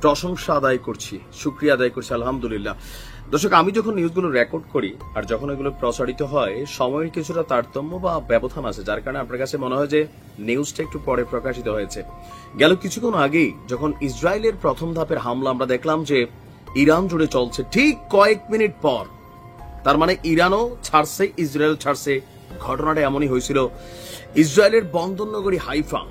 প্রশংসা আদায় করছি, শুকরিয়া আদায় করছি, আলহামদুলিল্লাহ। দর্শক, আমি যখন নিউজগুলো রেকর্ড করি আর যখন এগুলো প্রচারিত হয়, সময়ের কিছুটা তারতম্য বা ব্যবধান আছে, যার কারণে আপনার কাছে মনে হয় যে নিউজটা একটু পরে প্রকাশিত হয়েছে। গেল কিছুক্ষণ আগেই যখন ইসরায়েলের প্রথম ধাপের হামলা আমরা দেখলাম যে ইরান জুড়ে চলছে, ঠিক কয়েক মিনিট পর, তার মানে ইরানও ছাড়ছে, ইসরায়েল ছাড়ছে। ঘটনাটা এমনই হয়েছিল। ইসরায়েলের বন্দরনগরী হাইফা,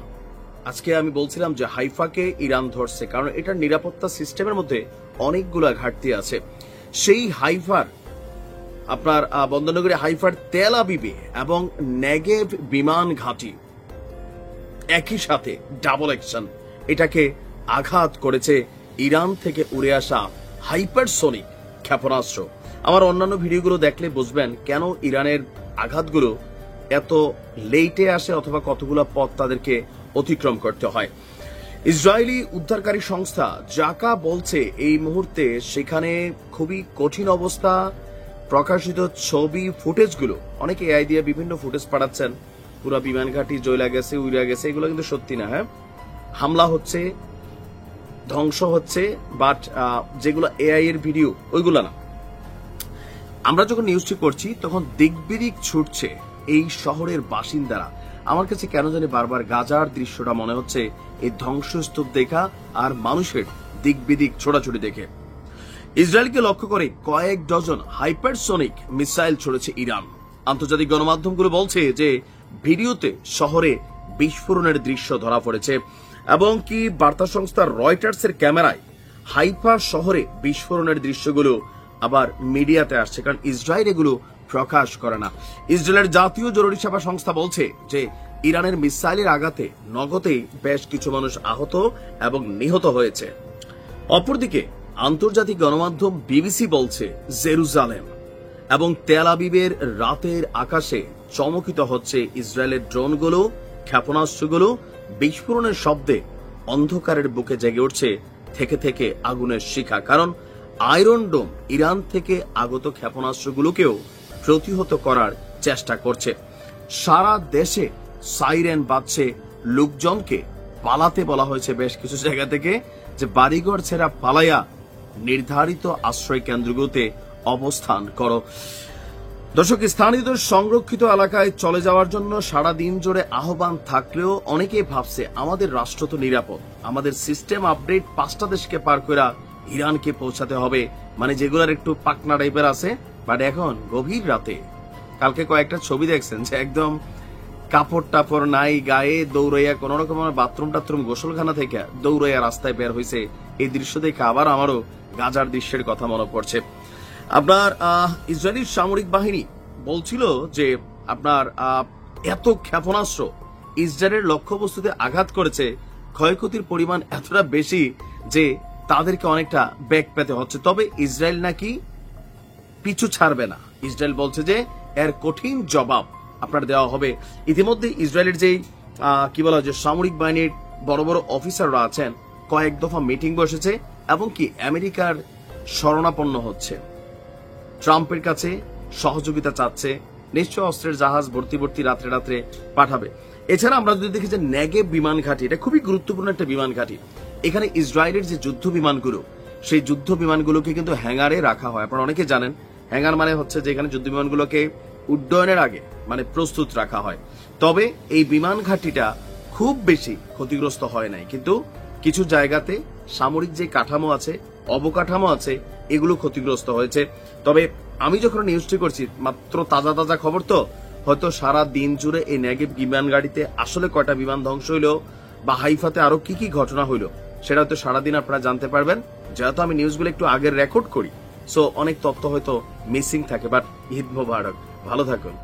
আজকে আমি বলছিলাম যে হাইফাকে ইরান ধরছে, কারণ এটার নিরাপত্তা সিস্টেমের মধ্যে অনেকগুলা ঘাটতি আছে। সেই হাইফার আপনার বন্দরনগরী হাইফার তেল আবিবে এবং নেগেভ বিমান ঘাঁটি একই সাথে ডাবল অ্যাকশন, এটাকে আঘাত করেছে ইরান থেকে উড়ে আসা হাইপারসোনিক ক্ষেপণাস্ত্র। আমার অন্যান্য ভিডিওগুলো দেখলে বুঝবেন কেন ইরানের আঘাতগুলো এত লেটে আসে অথবা কতগুলো পথ তাদেরকে অতিক্রম করতে হয়। ইসরায়েলি উদ্ধারকারী সংস্থা জাকা বলছে এই মুহূর্তে সেখানে খুবই কঠিন অবস্থা। প্রকাশিত ছবি ফুটেজগুলো, অনেকে এআই দিয়ে বিভিন্ন ফুটেজ পাঠাচ্ছেন, পুরো বিমান ঘাঁটি জ্বলা গেছে, উড়ে গেছে, এগুলো কিন্তু সত্যি না। হ্যাঁ, হামলা হচ্ছে, ধ্বংস হচ্ছে, বাট যেগুলো এআই এর ভিডিও ওইগুলো না। আমরা যখন নিউজটি করছি তখন দিকবিদিক ছুটছে এই শহরের বাসিন্দারা। আমার কাছে কেন জানি বারবার গাজার দৃশ্যটা মনে হচ্ছে এই ধ্বংসস্তূপ দেখা আর মানুষের দিকবিদিক ছোটাছুটি দেখে। ইসরায়েলকে লক্ষ্য করে কয়েক ডজন হাইপারসোনিক মিসাইল ছড়েছে ইরান। আন্তর্জাতিক গণমাধ্যমগুলো বলছে যে ভিডিওতে শহরে বিস্ফোরণের দৃশ্য ধরা পড়েছে এবং কি বার্তা সংস্থা রয়টার্সের ক্যামেরায় হাইফা শহরে বিস্ফোরণের দৃশ্যগুলো আবার মিডিয়াতে আসছে, কারণ ইসরায়েল এগুলো প্রকাশ করে না। ইসরায়েলের জাতীয় জরুরি সেবা সংস্থা বলছে যে ইরানের মিসাইলের আঘাতে নগদেই বেশ কিছু মানুষ আহত এবং নিহত হয়েছে। অপরদিকে আন্তর্জাতিক গণমাধ্যম বিবিসি বলছে জেরুজালেম এবং তেল আবিবের রাতের আকাশে চমকিত হচ্ছে ইসরায়েলের ড্রোনগুলো, ক্ষেপণাস্ত্রগুলো। বিস্ফোরণের শব্দে অন্ধকারের বুকে জেগে উঠছে থেকে থেকে আগুনের শিখা, কারণ আয়রন ডোম ইরান থেকে আগত ক্ষেপণাস্ত্রগুলোকেও প্রতিহত করার চেষ্টা করছে। সারা দেশে সাইরেন বাজছে, লোকজনকে পালাতে বলা হয়েছে বেশ কিছু জায়গা থেকে, যে বাড়িঘর ছেড়া পালাইয়া নির্ধারিত আশ্রয় কেন্দ্রগুলোতে অবস্থান করো। দর্শক, স্থানীয়দের সংরক্ষিত এলাকায় চলে যাওয়ার জন্য সারা দিন জুড়ে আহ্বান থাকলেও অনেকেই ভাবছে আমাদের রাষ্ট্র তো নিরাপদ, আমাদের সিস্টেম আপডেট 5টা দেশকে পার করে ইরানকে পৌঁছাতে হবে, মানে যেগুলোর একটু পাকনা টাইপের আছে। বাট এখন গভীর রাতে, কালকে কয়েকটা ছবি দেখছেন যে একদম কাপড় টাপড় নাই গায়ে, দৌড়াইয়া কোন রকম বাথরুম টাথরুম গোসলখানা থেকে দৌড়াইয়া রাস্তায় বের হয়েছে। এই দৃশ্য দেখে আবার আমারও গাজার দৃশ্যের কথা মনে পড়ছে। আপনার ইসরায়েলি সামরিক বাহিনী বলছিল যে আপনার এত ক্ষেপণাস্ত্র ইসরায়েলের লক্ষ্যবস্তুতে আঘাত করেছে, ক্ষয়ক্ষতির পরিমাণ এতটা বেশি যে তাদেরকে অনেকটা ব্যাক পেতে হচ্ছে। তবে ইসরায়েল নাকি পিছু ছাড়বে না। ইসরায়েল বলছে যে এর কঠিন জবাব আপনার দেওয়া হবে। ইতিমধ্যে ইসরায়েলের যে কি বলা হয় যে সামরিক বাহিনীর বড় বড় অফিসাররা আছেন, কয়েক দফা মিটিং বসেছে এবং কি আমেরিকার শরণাপন্ন হচ্ছে, ট্রাম্পের কাছে সহযোগিতা চাচ্ছে, নিশ্চয় অস্ত্রের জাহাজ ভর্তি ভর্তি রাত্রে রাত্রে পাঠাবে। এছাড়া আমরা যদি দেখি যে নেগেভ বিমান ঘাঁটি, এটা খুবই গুরুত্বপূর্ণ একটা বিমান ঘাঁটি। এখানে ইসরায়েলের যে যুদ্ধ বিমানগুলো, সেই যুদ্ধ বিমানগুলোকে কিন্তু হ্যাঙ্গারে রাখা হয়। আপনারা অনেকে জানেন হ্যাঙ্গার মানে হচ্ছে যে এখানে যুদ্ধ বিমানগুলোকে উড্ডয়নের আগে মানে প্রস্তুত রাখা হয়। তবে এই বিমান ঘাঁটিটা খুব বেশি ক্ষতিগ্রস্ত হয় নাই, কিন্তু কিছু জায়গাতে সামরিক যে কাঠামো আছে, অবকাঠামো আছে, এগুলো ক্ষতিগ্রস্ত হয়েছে। তবে আমি যখন নিউজটি করছি মাত্র তাজা তাজা খবর, তো হয়তো সারা দিন জুড়ে এই নেগেভ বিমান গাড়িতে আসলে কয়টা বিমান ধ্বংস হইলো বা হাইফাতে আরো কি কি ঘটনা হইলো সেটা হয়তো সারাদিন আপনারা জানতে পারবেন। যেহেতু আমি নিউজগুলো একটু আগের রেকর্ড করি, সো অনেক তথ্য হয়তো মিসিং থাকে। বাট ঈদ মোবারক, ভালো থাকুন।